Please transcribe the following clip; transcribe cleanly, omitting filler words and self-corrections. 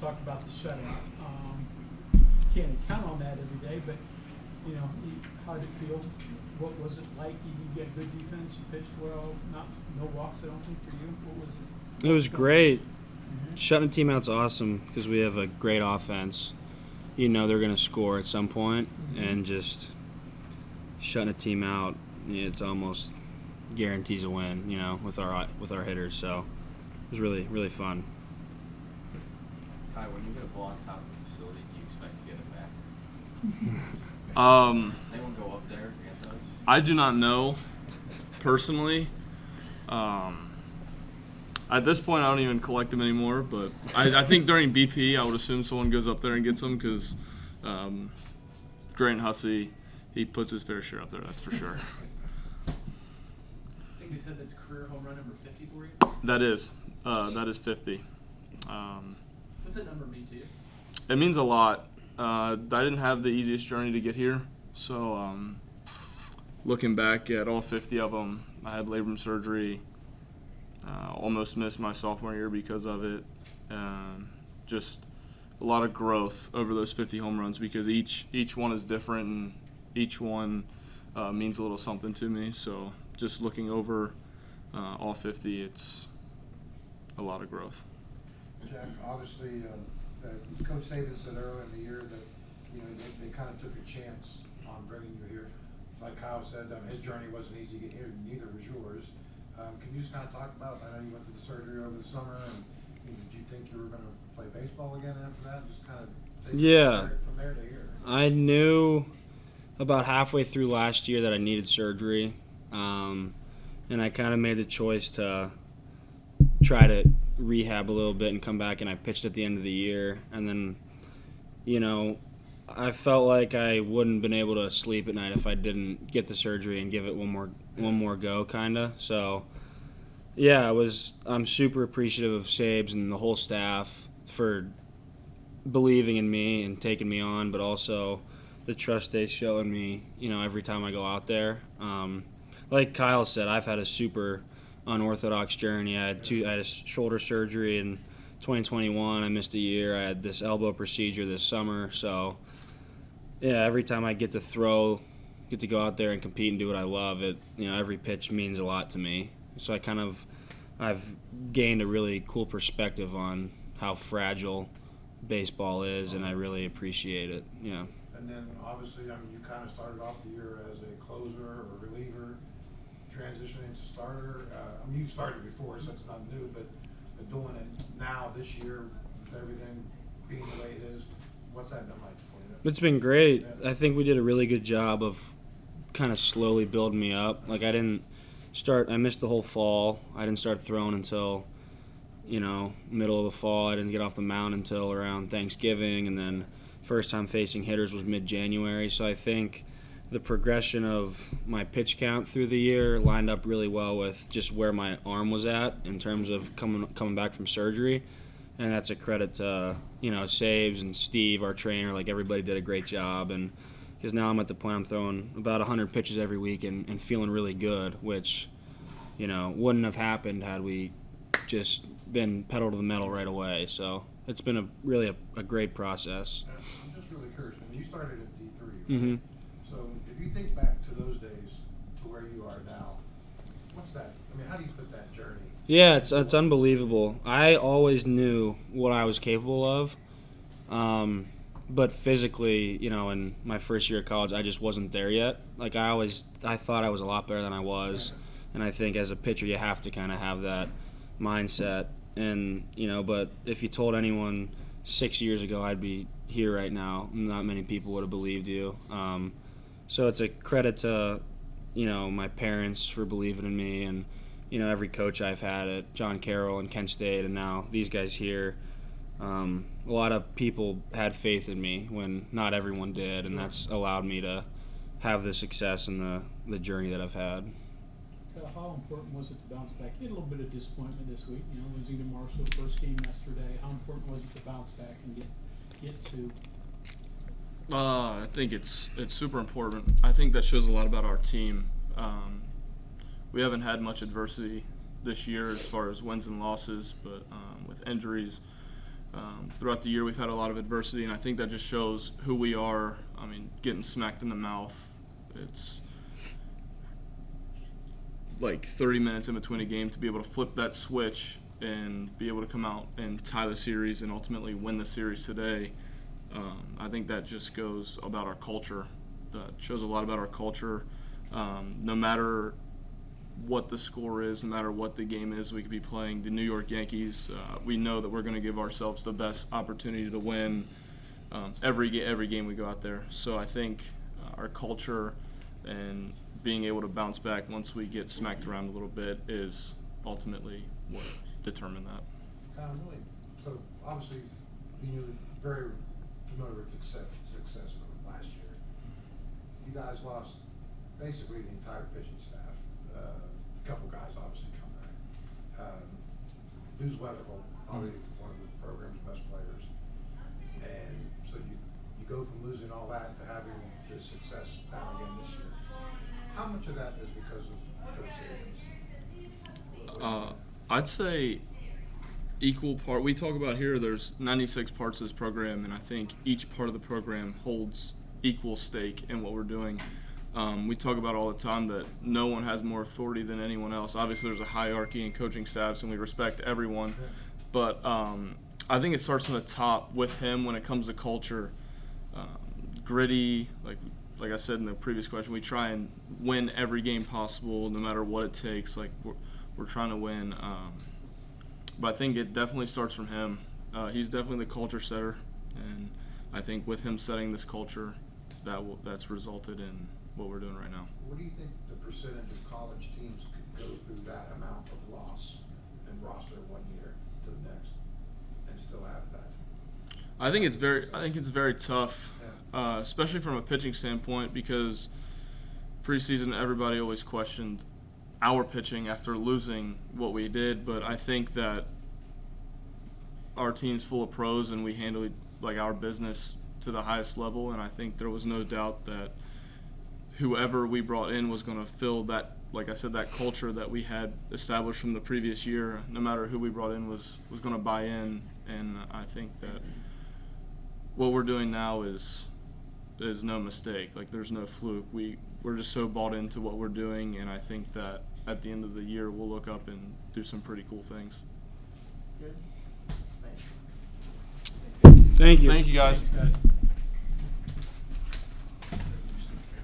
talked about the shutout. Can't count on that every day, but how did it feel? What was it like? You get good defense, you pitched well, no walks, I don't think, for you. What was it? It was great. Shutting the team out's awesome because we have a great offense. They're going to score at some point, and just shutting a team out, it's almost guarantees a win. With our hitters. So it was really, really fun. Kai, when you get a ball on top of the facility, do you expect to get it back? Does anyone go up there to get those? I do not know personally. At this point, I don't even collect them anymore. But I think during BP, I would assume someone goes up there and gets them because Grant Hussey, he puts his fair share up there. That's for sure. I think they said that's career home run number 50 for you. That is 50. What's that number mean to you? It means a lot. I didn't have the easiest journey to get here, so looking back at all 50 of them, I had labrum surgery. Almost missed my sophomore year because of it. Just a lot of growth over those 50 home runs because each one is different and each one means a little something to me. So just looking over all 50, it's a lot of growth. Jack, obviously, Coach Saban said earlier in the year that they kind of took a chance on bringing you here. Like Kyle said, his journey wasn't easy to get here, neither was yours. Can you just kind of talk about, I know you went through the surgery over the summer, and did you think you were going to play baseball again after that? Just kind of take it from there to here. I knew about halfway through last year that I needed surgery, and I kind of made the choice to try to rehab a little bit and come back, and I pitched at the end of the year. And then, I felt like I wouldn't have been able to sleep at night if I didn't get the surgery and give it one more go, kind of. So, yeah, I'm super appreciative of Sabes and the whole staff for believing in me and taking me on, but also the trust they show in me, every time I go out there. Like Kyle said, I've had a super unorthodox journey. I had a shoulder surgery in 2021. I missed a year. I had this elbow procedure this summer. So, yeah, every time I get to go out there and compete and do what I love, every pitch means a lot to me. So I've gained a really cool perspective on how fragile baseball is, and I really appreciate it. Yeah. And then, obviously, you kind of started off the year as a closer or reliever, transitioning to starter. You started before, so it's not new, but doing it now this year with everything being the way it is, what's that been like for you? It's been great. Yeah. I think we did a really good job of kind of slowly building me up. Like I missed the whole fall. I didn't start throwing until, middle of the fall. I didn't get off the mound until around Thanksgiving, and then first time facing hitters was mid-January. So I think the progression of my pitch count through the year lined up really well with just where my arm was at in terms of coming back from surgery. And that's a credit to, Sabes and Steve, our trainer. Like, everybody did a great job. And because now I'm at the point I'm throwing about 100 pitches every week and feeling really good, which, wouldn't have happened had we just been pedal to the metal right away. So it's been really a great process. I'm just really curious. You started at D3, right? Mm-hmm. So if you think back to those days to where you are now, what's that? How do you put that journey? Yeah, it's unbelievable. I always knew what I was capable of, but physically, in my first year of college, I just wasn't there yet. Like I thought I was a lot better than I was, and I think as a pitcher, you have to kind of have that mindset. And but if you told anyone 6 years ago I'd be here right now, not many people would have believed you. So it's a credit to my parents for believing in me, and every coach I've had at John Carroll and Kent State, and now these guys here. A lot of people had faith in me when not everyone did, and that's allowed me to have the success and the journey that I've had. How important was it to bounce back? You had a little bit of disappointment this week, losing to Marshall first game yesterday. How important was it to bounce back and get to? I think it's super important. I think that shows a lot about our team. We haven't had much adversity this year as far as wins and losses, but with injuries, Throughout the year, we've had a lot of adversity, and I think that just shows who we are. I mean, getting smacked in the mouth, it's like 30 minutes in between a game to be able to flip that switch and be able to come out and tie the series and ultimately win the series today. I think that just goes about our culture. That shows a lot about our culture. No matter what the score is, no matter what the game is, we could be playing the New York Yankees. We know that we're going to give ourselves the best opportunity to win every game we go out there. So I think our culture and being able to bounce back once we get smacked around a little bit is ultimately what determined that. Really, so obviously you were very familiar with success from last year. You guys lost basically the entire pitching staff. A couple guys obviously come back. Deuce Weatherford, probably one of the program's best players. And so you go from losing all that to having the success now again this year. How much of that is because of Coach Sabins? I'd say equal part. We talk about here there's 96 parts of this program, and I think each part of the program holds equal stake in what we're doing. We talk about all the time that no one has more authority than anyone else. Obviously, there's a hierarchy in coaching staffs, and we respect everyone. But I think it starts from the top with him when it comes to culture. Gritty, like I said in the previous question, we try and win every game possible, no matter what it takes. Like we're trying to win. But I think it definitely starts from him. He's definitely the culture setter, and I think with him setting this culture, that's resulted in what we're doing right now. What do you think the percentage of college teams could go through that amount of loss and roster 1 year to the next and still have that? I think it's very tough, especially from a pitching standpoint, because preseason everybody always questioned our pitching after losing what we did, but I think that our team's full of pros and we handled our business to the highest level, and I think there was no doubt that whoever we brought in was going to fill that, like I said, that culture that we had established from the previous year. No matter who we brought in was going to buy in, and I think that what we're doing now is no mistake. Like, there's no fluke. We're just so bought into what we're doing, and I think that at the end of the year we'll look up and do some pretty cool things. Good. Thanks. Thank you. Thank you, guys. Thanks, guys.